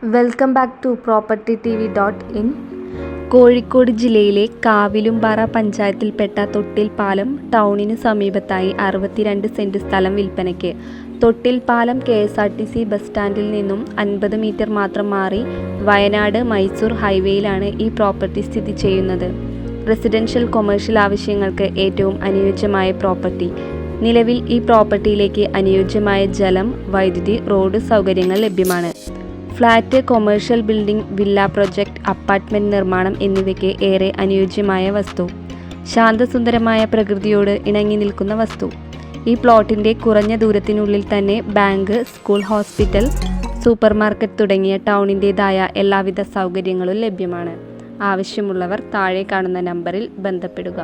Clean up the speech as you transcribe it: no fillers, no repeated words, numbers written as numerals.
Welcome back to propertytv.in. Kozhikode ജില്ലയിലെ കാവിലുംപാറ പഞ്ചായത്തിൽപ്പെട്ട തൊട്ടിൽ പാലം ടൗണിന് സമീപത്തായി 62 സെന്റ് സ്ഥലം വിൽപ്പനയ്ക്ക്. തൊട്ടിൽ പാലം KSRTC ബസ് സ്റ്റാൻഡിൽ നിന്നും 50 മീറ്റർ മാത്രം മാറി വയനാട് മൈസൂർ ഹൈവേയിലാണ് ഈ പ്രോപ്പർട്ടി സ്ഥിതി ചെയ്യുന്നത്. റെസിഡൻഷ്യൽ കൊമേഴ്ഷ്യൽ ആവശ്യങ്ങൾക്ക് ഏറ്റവും അനുയോജ്യമായ പ്രോപ്പർട്ടി. നിലവിൽ ഈ പ്രോപ്പർട്ടിയിലേക്ക് അനുയോജ്യമായ ജലം, വൈദ്യുതി, റോഡ് സൗകര്യങ്ങൾ ലഭ്യമാണ്. Flat, commercial building, villa project, apartment നിർമ്മാണം എന്നിവയ്ക്ക് ഏറെ അനുയോജ്യമായ വസ്തു. ശാന്തസുന്ദരമായ പ്രകൃതിയോട് ഇണങ്ങി നിൽക്കുന്ന വസ്തു. ഈ പ്ലോട്ടിൻ്റെ കുറഞ്ഞ ദൂരത്തിനുള്ളിൽ തന്നെ bank, school, hospital, super market തുടങ്ങിയ ടൗണിൻ്റേതായ എല്ലാവിധ സൗകര്യങ്ങളും ലഭ്യമാണ്. ആവശ്യമുള്ളവർ താഴെ കാണുന്ന നമ്പറിൽ ബന്ധപ്പെടുക.